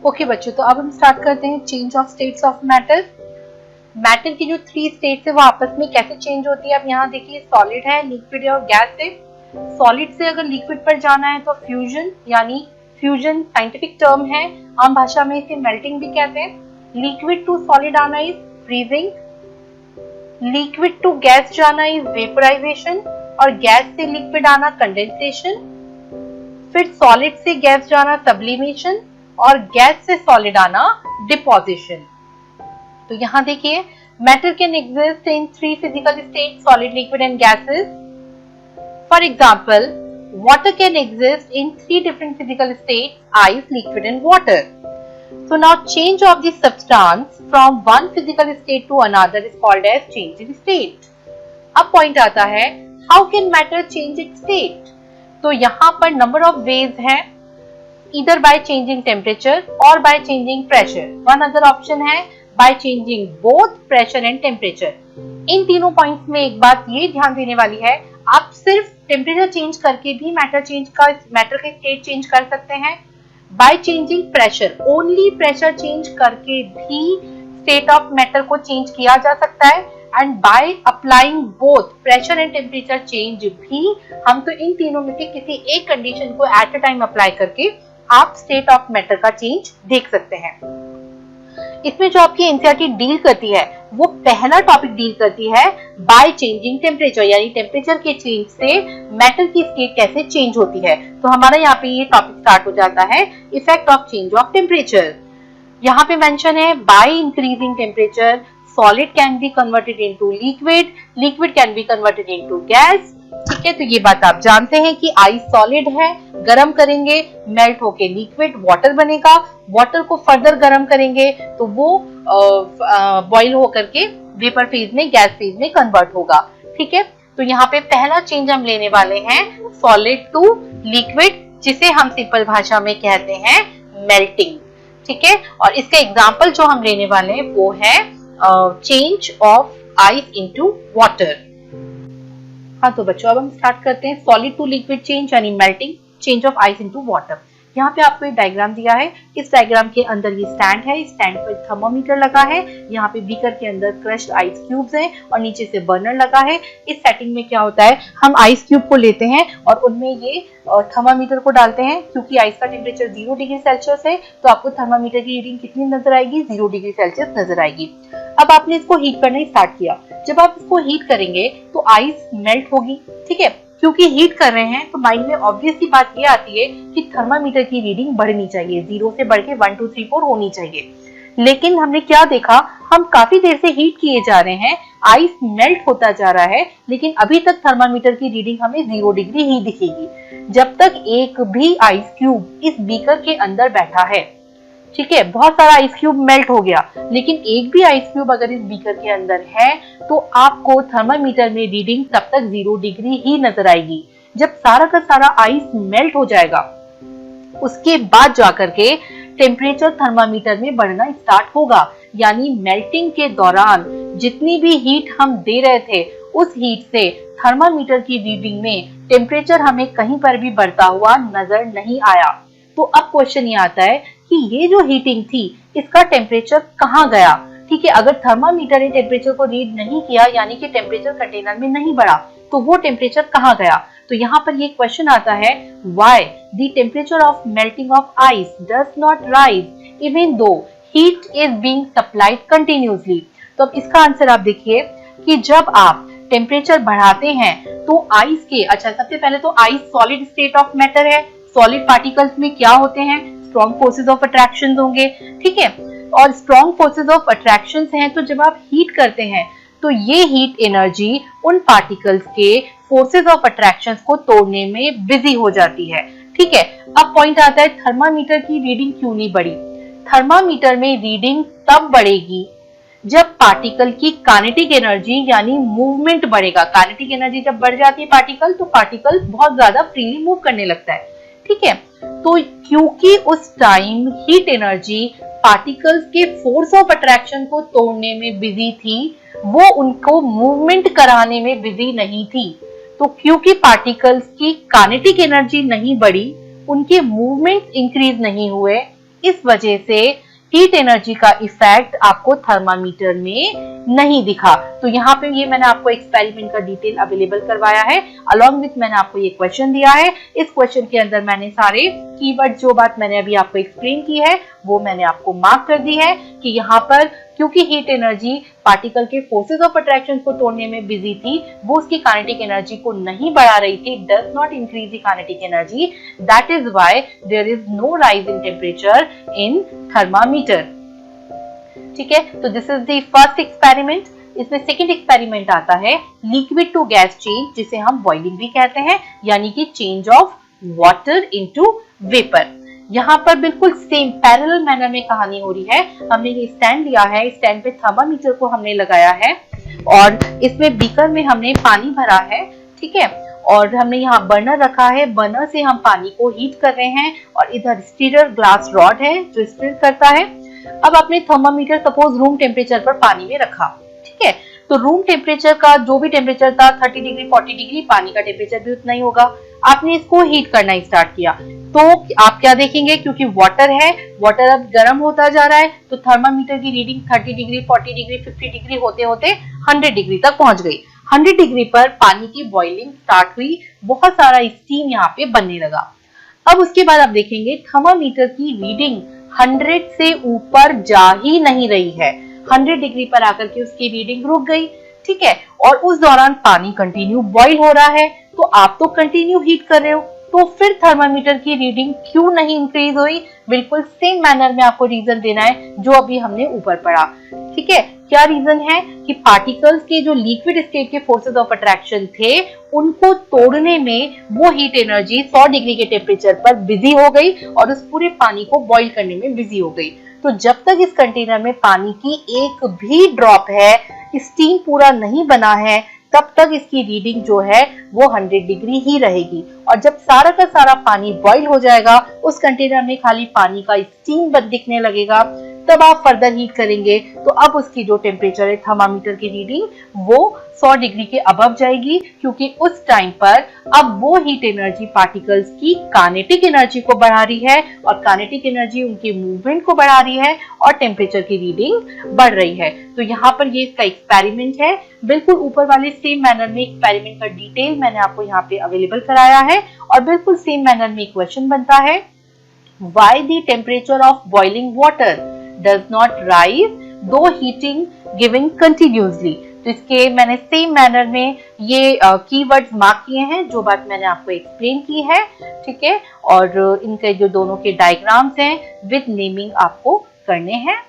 Okay बच्चों, तो अब हम स्टार्ट करते हैं change of states of matter. Matter की जो 3 स्टेट्स है वो आपस में कैसे चेंज होती है। अब यहाँ देखिए, सॉलिड है, लिक्विड है और गैस है। सॉलिड से अगर लिक्विड पर जाना है तो फ्यूजन, यानी फ्यूजन साइंटिफिक टर्म है, आम भाषा में इसे मेल्टिंग भी कहते हैं। लिक्विड टू सॉलिड आना is freezing, liquid to gas जाना इज वेपराइजेशन और गैस से लिक्विड आना कंडेंसेशन। फिर सॉलिड से गैस जाना सब्लिमेशन और गैस से सॉलिड आना डिपोजिशन। तो यहाँ देखिए, matter can exist in 3 physical states, solid, liquid and gases. For example, water can exist in 3 different physical states: ice, liquid and water. So now change of the substance from one physical state to another is called as change in state. अब point आता है, how can matter change its state? तो यहाँ पर number of ways है, either by changing temperature or by changing pressure. One other option है by changing both pressure and temperature. इन तीनों points में एक बात ये ध्यान देने वाली है, आप सिर्फ टेम्परेचर चेंज करके भी मैटर का स्टेट चेंज कर सकते हैं। By changing pressure, only pressure change करके भी स्टेट ऑफ मैटर को चेंज किया जा सकता है। And by applying both pressure and temperature change भी, हम तो इन तीनों में से किसी एक कंडीशन को एट अ टाइम अप्लाई करके आप स्टेट ऑफ मैटर का चेंज देख सकते हैं। इसमें जो आपकी एनसीईआरटी डील करती है वो पहला टॉपिक डील करती है बाय चेंजिंग टेम्परेचर, यानी टेम्परेचर के चेंज से मैटर की स्टेट कैसे चेंज होती है। तो हमारा यहाँ पे ये टॉपिक स्टार्ट हो जाता है effect of change of temperature. यहाँ पे मेंशन है, by increasing temperature solid can be converted into liquid, liquid can be converted into gas. ठीक है, तो ये बात आप जानते हैं कि आइस सॉलिड है, गर्म करेंगे मेल्ट होके लिक्विड वाटर बनेगा, वाटर को फर्दर गर्म करेंगे तो वो बॉइल होकर के वेपर फेज में, गैस फेज में कन्वर्ट होगा। ठीक है, तो यहाँ पे पहला चेंज हम लेने वाले हैं सॉलिड टू लिक्विड, जिसे हम सिंपल भाषा में कहते हैं मेल्टिंग। ठीक है, और इसका एग्जाम्पल जो हम लेने वाले हैं वो है change of ice into water. हाँ, तो बच्चों अब हम स्टार्ट करते हैं सॉलिड टू लिक्विड चेंज यानी melting, change of ice into water. यहाँ पे आपको एक डायग्राम दिया है, इस डायग्राम के अंदर ये स्टैंड है, स्टैंड पर थर्मोमीटर लगा है, यहाँ पे बीकर के अंदर क्रश्ड आइस क्यूब्स हैं और नीचे से बर्नर लगा है। इस सेटिंग में क्या होता है, हम आइस क्यूब को लेते हैं और उनमें ये थर्मामीटर को डालते हैं। क्योंकि आइस का टेम्परेचर 0 डिग्री सेल्सियस है तो आपको थर्मामीटर की रीडिंग कितनी नजर आएगी, 0 डिग्री सेल्सियस नजर आएगी। अब आपने इसको हीट करना स्टार्ट किया, जब आप इसको हीट करेंगे तो आइस मेल्ट होगी। ठीक है, क्योंकि हीट कर रहे हैं तो माइंड में ऑब्वियस सी बात ये आती है कि थर्मामीटर की रीडिंग बढ़नी चाहिए, 0 से बढ़ के 1 2 3 4 होनी चाहिए। लेकिन हमने क्या देखा, हम काफी देर से हीट किए जा रहे हैं, आइस मेल्ट होता जा रहा है, लेकिन अभी तक थर्मामीटर की रीडिंग हमें 0 डिग्री ही दिखेगी जब तक एक भी आइस क्यूब इस बीकर के अंदर बैठा है। ठीक है, बहुत सारा आइस क्यूब मेल्ट हो गया, लेकिन एक भी आइस क्यूब अगर इस बीकर के अंदर है तो आपको थर्मामीटर में रीडिंग तब तक 0 डिग्री ही नजर आएगी। जब सारा का सारा आइस मेल्ट हो जाएगा उसके बाद जाकर के टेम्परेचर थर्मामीटर में बढ़ना स्टार्ट होगा, यानी मेल्टिंग के दौरान जितनी भी हीट हम दे रहे थे उस हीट से थर्मामीटर की रीडिंग में टेम्परेचर हमें कहीं पर भी बढ़ता हुआ नजर नहीं आया। तो अब क्वेश्चन ये आता है कि ये जो हीटिंग थी इसका टेम्परेचर कहाँ गया। ठीक है, अगर थर्मामीटर ने टेम्परेचर को रीड नहीं किया, यानी कि टेम्परेचर कंटेनर में नहीं बढ़ा, तो वो टेम्परेचर कहाँ गया। तो यहाँ पर ये क्वेश्चन आता है, why the temperature of melting of ice does not rise even though heat is being supplied continuously. तो अब इसका आंसर आप देखिए कि जब आप टेम्परेचर बढ़ाते हैं तो आइस के, अच्छा सबसे पहले तो ice solid state of matter है, सॉलिड पार्टिकल्स में क्या होते हैं, स्ट्रॉन्ग फोर्सेस ऑफ अट्रैक्शन होंगे। ठीक है, और स्ट्रॉन्ग फोर्सेस ऑफ अट्रैक्शन हैं तो जब आप हीट करते हैं तो ये हीट एनर्जी उन पार्टिकल्स के फोर्सेस ऑफ अट्रैक्शन को तोड़ने में बिजी हो जाती है। ठीक है, अब पॉइंट आता है थर्मामीटर की रीडिंग क्यों नहीं बढ़ी। थर्मामीटर में रीडिंग तब बढ़ेगी जब पार्टिकल की काइनेटिक एनर्जी यानी मूवमेंट बढ़ेगा। काइनेटिक एनर्जी जब बढ़ जाती है पार्टिकल, तो पार्टिकल बहुत ज्यादा फ्रीली मूव करने लगता है। ठीक है, तो क्योंकि उस टाइम हीट एनर्जी पार्टिकल्स के फोर्स ऑफ अट्रैक्शन को तोड़ने में बिजी थी, वो उनको मूवमेंट कराने में बिजी नहीं थी। तो क्योंकि पार्टिकल्स की काइनेटिक एनर्जी नहीं बढ़ी, उनके मूवमेंट इंक्रीज नहीं हुए, इस वजह से हीट एनर्जी का इफेक्ट आपको थर्मामीटर में नहीं दिखा। तो यहाँ पे ये मैंने आपको एक्सपेरिमेंट का डिटेल अवेलेबल करवाया है, अलॉन्ग विथ मैंने आपको ये क्वेश्चन दिया है। इस क्वेश्चन के अंदर मैंने सारे कीवर्ड, जो बात मैंने अभी आपको एक्सप्लेन की है वो मैंने आपको मार्क कर दी है कि यहाँ पर क्योंकि हीट एनर्जी पार्टिकल के फोर्सेस ऑफ अट्रैक्शन को तोड़ने में बिजी थी, वो उसकी काइनेटिक एनर्जी को नहीं बढ़ा रही थी, does not increase the kinetic energy, that is why there is no rise in temperature in thermometer. ठीक है, तो this is the first experiment. इसमें सेकंड एक्सपेरिमेंट आता है लिक्विड टू गैस चेंज, जिसे हम बॉइलिंग भी कहते हैं, यानी कि change of water into vapour. यहाँ पर बिल्कुल सेम पैरेलल मैनर में कहानी हो रही है। हमने ये स्टैंड लिया है, स्टैंड पे थर्मामीटर को हमने लगाया है और इसमें बीकर में हमने पानी भरा है, ठीक है, और हमने यहाँ बर्नर रखा है, बर्नर से हम पानी को हीट कर रहे हैं और इधर स्टीरर ग्लास रॉड है जो स्टीर करता है। अब आपने थर्मामीटर सपोज रूम टेम्परेचर पर पानी में रखा, ठीक है, तो रूम टेम्परेचर का जो भी टेम्परेचर था 30 डिग्री 40 डिग्री, पानी का टेम्परेचर भी उतना ही होगा। आपने इसको हीट करना स्टार्ट किया तो आप क्या देखेंगे, क्योंकि वाटर है, वाटर अब गर्म होता जा रहा है, तो थर्मामीटर की रीडिंग 30 डिग्री 40 डिग्री 50 डिग्री होते होते 100 डिग्री तक पहुंच गई। 100 डिग्री पर पानी की बॉइलिंग स्टार्ट हुई, बहुत सारा स्टीम यहाँ पे बनने लगा। अब उसके बाद आप देखेंगे थर्मामीटर की रीडिंग 100 से ऊपर जा ही नहीं रही है, 100 डिग्री पर आकर के उसकी रीडिंग रुक गई, ठीक है, और उस दौरान पानी कंटिन्यू बॉईल हो रहा है, तो आप तो कंटिन्यू हीट कर रहे हो, तो फिर थर्मामीटर की रीडिंग क्यों नहीं इंक्रीज हुई? बिल्कुल सेम मैनर में आपको रीजन देना है जो अभी हमने ऊपर पढ़ा, ठीक है। क्या रीजन है कि पार्टिकल्स के जो लिक्विड स्टेट के फोर्सेस ऑफ अट्रैक्शन थे उनको तोड़ने में वो हीट एनर्जी 100 डिग्री के टेम्परेचर पर बिजी हो गई और उस पूरे पानी को बॉईल करने में बिजी हो गई। तो जब तक इस कंटेनर में पानी की एक भी ड्रॉप है, स्टीम पूरा नहीं बना है, तब तक इसकी रीडिंग जो है वो 100 डिग्री ही रहेगी। और जब सारा का सारा पानी बॉईल हो जाएगा, उस कंटेनर में खाली पानी का स्टीम बस दिखने लगेगा, तब आप फर्दर हीट करेंगे तो अब उसकी जो टेम्परेचर है थर्मामीटर की रीडिंग वो 100 डिग्री के अबव जाएगी, क्योंकि उस टाइम पर अब वो हीट एनर्जी पार्टिकल्स की काइनेटिक एनर्जी को बढ़ा रही है और काइनेटिक एनर्जी उनके मूवमेंट को बढ़ा रही है और टेम्परेचर की रीडिंग बढ़ रही है। तो यहाँ पर ये इसका एक्सपेरिमेंट है, बिल्कुल ऊपर वाले सेम मैनर में एक्सपेरिमेंट का डिटेल मैंने आपको यहाँ पे अवेलेबल कराया है और बिल्कुल सेम मैनर में क्वेश्चन बनता है, why the temperature of boiling water does not rise though heating given continuously। तो इसके मैंने सेम मैनर में ये कीवर्ड्स मार्क किए हैं जो बात मैंने आपको एक्सप्लेन की है, ठीक है, और इनके जो दोनों के डायग्राम्स हैं विद नेमिंग आपको करने हैं।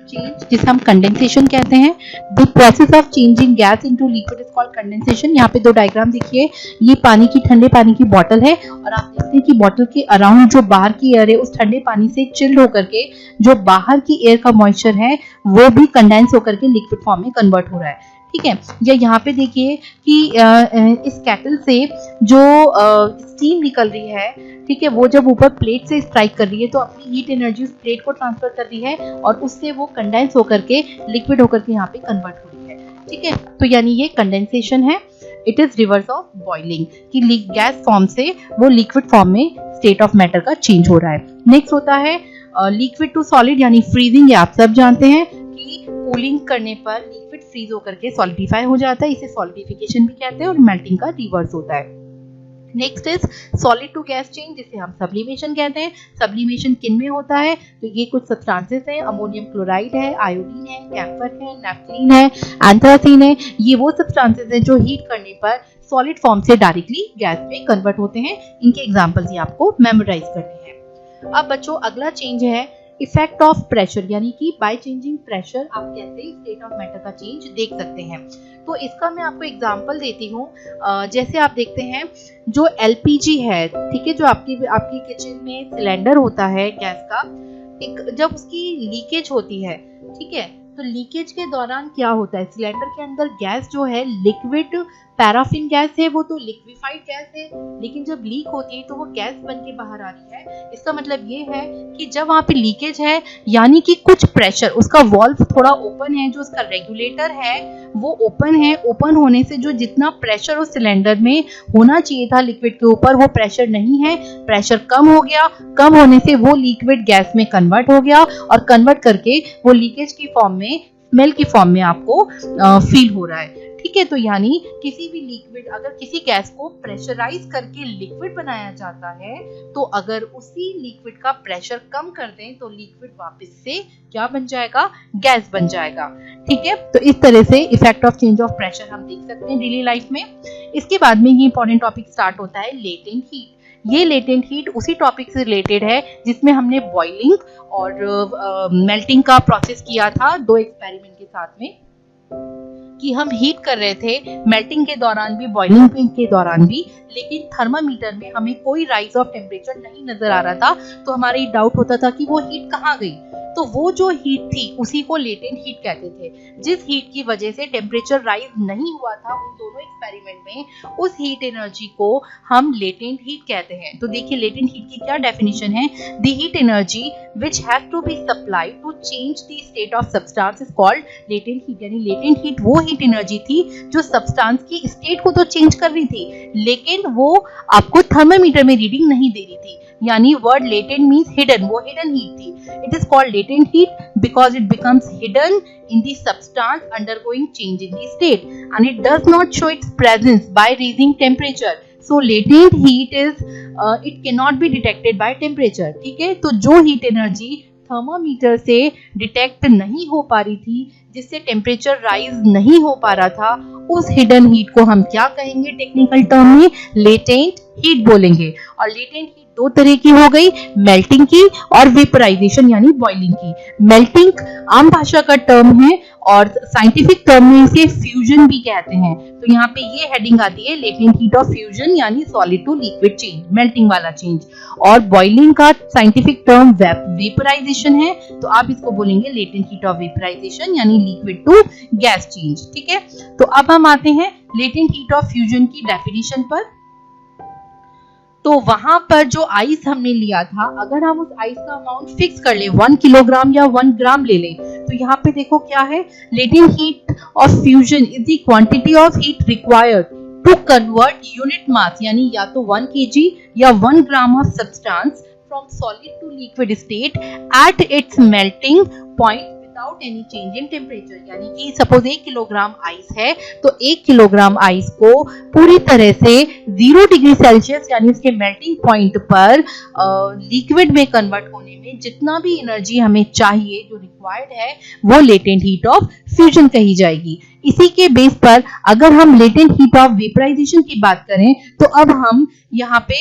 चेंज जिसे हम कंडेंसेशन कहते हैं, the process of changing gas into liquid is called condensation. यहाँ पे दो डायग्राम देखिए, ये पानी की ठंडे पानी की बोतल है और आप देखते हैं कि बोतल के अराउंड जो बाहर की एयर है उस ठंडे पानी से चिल्ड होकर के जो बाहर की एयर का मॉइस्चर है वो भी कंडेंस होकर के लिक्विड फॉर्म में कन्वर्ट हो रहा है, ठीक है। या यहाँ पे देखिए कि इस कैटल से जो स्टीम निकल रही है, ठीक है, वो जब ऊपर प्लेट से स्ट्राइक कर रही है तो अपनी हीट एनर्जी उस प्लेट को ट्रांसफर कर रही है और उससे वो कंडेंस होकर के लिक्विड होकर के यहाँ पे कन्वर्ट हो रही है, ठीक है। तो यानी ये कंडेंसेशन है, it is reverse of boiling, कि गैस फॉर्म से वो लिक्विड फॉर्म में स्टेट ऑफ मैटर का चेंज हो रहा है। नेक्स्ट होता है लिक्विड टू सॉलिड यानी फ्रीजिंग। ये आप सब जानते हैं कि कूलिंग करने पर लिक्विड फ्रीज होकर के सॉलिडिफाई हो जाता है, इसे सॉलिडिफिकेशन भी कहते हैं और मेल्टिंग का रिवर्स होता है। Next is solid to gas change, जिसे हम सब्लिमेशन कहते हैं। सब्लिमेशन किन में होता है? तो ये कुछ सब्सटेंसेस हैं, अमोनियम क्लोराइड है, आयोडीन है, कैम्फर है, नेफ्थलीन है, एंथ्रासीन है। ये वो सब्सटेंसेस हैं जो हीट करने पर सॉलिड फॉर्म से डायरेक्टली गैस में कन्वर्ट होते हैं। इनके एग्जांपल्स ये आपको मेमोराइज करने हैं। अब बच्चों अगला चेंज है इफेक्ट ऑफ प्रेशर, यानी कि बाय चेंजिंग प्रेशर आप कैसे स्टेट ऑफ मैटर का चेंज देख सकते हैं। तो इसका मैं आपको एग्जांपल देती हूँ। जैसे आप देखते हैं जो एलपीजी है, ठीक है, जो आपकी किचन में सिलेंडर होता है गैस का, एक जब उसकी लीकेज होती है, ठीक है, तो लीकेज के दौरान क्या होता है, सिलेंडर के अंदर गैस जो है लिक्विड पैराफिन गैस है, वो तो लिक्विफाइड गैस है, लेकिन जब लीक होती है तो वो गैस बन के बाहर आ रही है। इसका मतलब ये है कि जब वहाँ पे लीकेज है यानी कि कुछ प्रेशर, उसका वॉल्व थोड़ा ओपन है, जो उसका रेगुलेटर है वो ओपन है, ओपन होने से जो जितना प्रेशर उस सिलेंडर में होना चाहिए था लिक्विड के ऊपर वो प्रेशर नहीं है, प्रेशर कम हो गया, कम होने से वो लिक्विड गैस में कन्वर्ट हो गया और कन्वर्ट करके वो लीकेज की फॉर्म में, स्मेल की फॉर्म में आपको फील हो रहा है। ठीक है, तो यानी किसी भी लिक्विड, अगर किसी गैस को प्रेशराइज करके लिक्विड बनाया जाता है तो अगर उसी लिक्विड का प्रेशर कम कर दें तो लिक्विड वापस से क्या बन जाएगा, गैस बन जाएगा। ठीक है, तो इस तरह से effect of change of pressure हम देख सकते हैं डेली लाइफ में। इसके बाद में ये इंपॉर्टेंट टॉपिक स्टार्ट होता है लेटेंट हीट। ये लेटेंट हीट उसी टॉपिक से रिलेटेड है जिसमें हमने बॉइलिंग और मेल्टिंग का प्रोसेस किया था 2 एक्सपेरिमेंट के साथ में, कि हम हीट कर रहे थे मेल्टिंग के दौरान भी, बॉइलिंग के दौरान भी, लेकिन थर्मामीटर में हमें कोई राइज ऑफ टेम्परेचर नहीं नजर आ रहा था, तो हमारा ये डाउट होता था कि वो हीट कहाँ गई। तो वो जो हीट थी उसी को लेटेंट हीट कहते थे, जिस हीट की वजह से टेम्परेचर राइज नहीं हुआ था उन दोनों एक्सपेरिमेंट में, उस हीट एनर्जी को हम लेटेंट हीट कहते हैं। तो देखिए लेटेंट हीट की क्या डेफिनेशन है, the heat energy which has to be supplied to change the state of substance is called latent heat. यानी लेटेंट हीट वो हीट एनर्जी थी जो सब्सटेंस की स्टेट को तो चेंज कर रही थी लेकिन वो आपको थर्मामीटर में रीडिंग नहीं दे रही थी। यानी वर्ड लेटेंट मीन्स हिडन, वो हिडन हीट थी। It is called latent heat because it becomes hidden in the substance undergoing change in the state and it does not show its presence by raising temperature. So latent heat is it cannot be detected by temperature. ठीक है, तो जो heat energy thermometer से detect नहीं हो पा रही थी, जिससे टेम्परेचर राइज नहीं हो पा रहा था, उस हिडन हीट को हम क्या कहेंगे टेक्निकल टर्म में, लेटेंट हीट बोलेंगे। और लेटेंट हीट 2 तरह की हो गई, मेल्टिंग की और वेपराइजेशन यानी बॉइलिंग की। मेल्टिंग आम भाषा का टर्म है और साइंटिफिक टर्म में इसे फ्यूजन भी कहते हैं। तो यहाँ पे ये हेडिंग आती है लेटेंट हीट ऑफ फ्यूजन यानी solid to liquid change, melting वाला चेंज। और बॉइलिंग का साइंटिफिक टर्म वेपराइजेशन है, तो आप इसको बोलेंगे लेटेंट हीट ऑफ वेपराइजेशन यानी लिक्विड टू गैस चेंज। ठीक है, तो अब हम आते हैं लेटेंट हीट ऑफ फ्यूजन की डेफिनेशन पर। तो वहां पर जो आइस हमने लिया था, अगर हम उस आइस का अमाउंट फिक्स कर ले 1 किलोग्राम या 1 ग्राम ले लें, तो यहाँ पे देखो क्या है, latent heat of fusion is the quantity of heat required to convert unit mass यानी या तो 1 kg या 1 gram of substance from solid to liquid state at its melting point without any change in temperature. यानी कि suppose 1 kilogram ice है तो 1 kilogram ice को पूरी तरह से 0 डिग्री सेल्सियस यानी उसके मेल्टिंग पॉइंट पर लिक्विड में कन्वर्ट होने में जितना भी एनर्जी हमें चाहिए जो रिक्वायर्ड है वो लेटेंट हीट ऑफ फ्यूजन कही जाएगी। इसी के बेस पर अगर हम लेटेंट हीट ऑफ वेपराइजेशन की बात करें तो अब हम यहाँ पे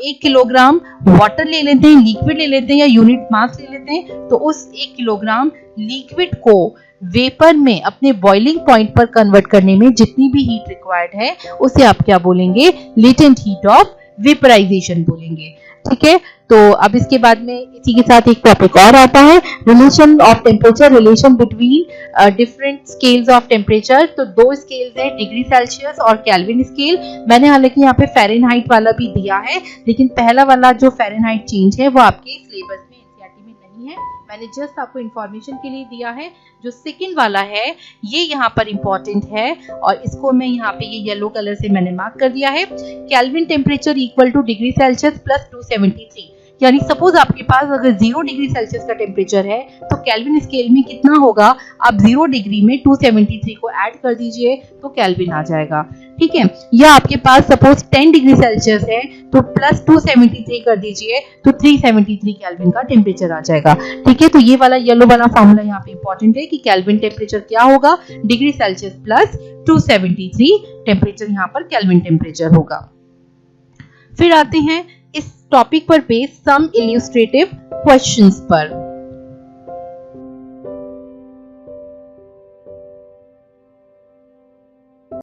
1 किलोग्राम वाटर ले लेते हैं, लिक्विड ले लेते हैं या यूनिट मास ले लेते हैं, तो उस 1 किलोग्राम लिक्विड को वेपर में अपने बॉइलिंग पॉइंट पर कन्वर्ट करने में जितनी भी हीट रिक्वायर्ड है उसे आप क्या बोलेंगे, लेटेंट हीट ऑफ वेपराइजेशन बोलेंगे। ठीक है, तो अब इसके बाद में इसी के साथ एक टॉपिक और आता है, relation of temperature, relation between different scales of temperature. तो 2 स्केल्स हैं, डिग्री सेल्सियस और केल्विन स्केल। मैंने हालांकि यहाँ पे फ़ारेनहाइट वाला भी दिया है, लेकिन पहला वाला जो फ़ारेनहाइट चेंज है वो आपके सिलेबस में एनसीईआरटी में नहीं है, मैंने जस्ट आपको इंफॉर्मेशन के लिए दिया है। जो सेकंड वाला है ये यहाँ पर इंपॉर्टेंट है और इसको मैं यहाँ पे ये येलो कलर से मैंने मार्क कर दिया है। Kelvin temperature equal two degree Celsius plus 273। यानी सपोज आपके पास अगर 0 डिग्री सेल्सियस का टेम्परेचर है तो केल्विन स्केल में कितना होगा, आप 0 डिग्री में 273 को ऐड कर दीजिए तो केल्विन आ जाएगा। ठीक है, या आपके पास सपोज 10 डिग्री सेल्सियस है तो प्लस 273 कर दीजिए तो 373 केल्विन का टेम्परेचर आ जाएगा। ठीक है, तो ये वाला येलो वाला फॉर्मूला यहाँ पे इंपॉर्टेंट है कि केल्विन टेम्परेचर क्या होगा, डिग्री सेल्सियस प्लस 273 टेम्परेचर यहाँ पर केल्विन टेम्परेचर होगा। फिर आते हैं इस टॉपिक पर बेस्ड सम इलस्ट्रेटिव क्वेश्चंस पर।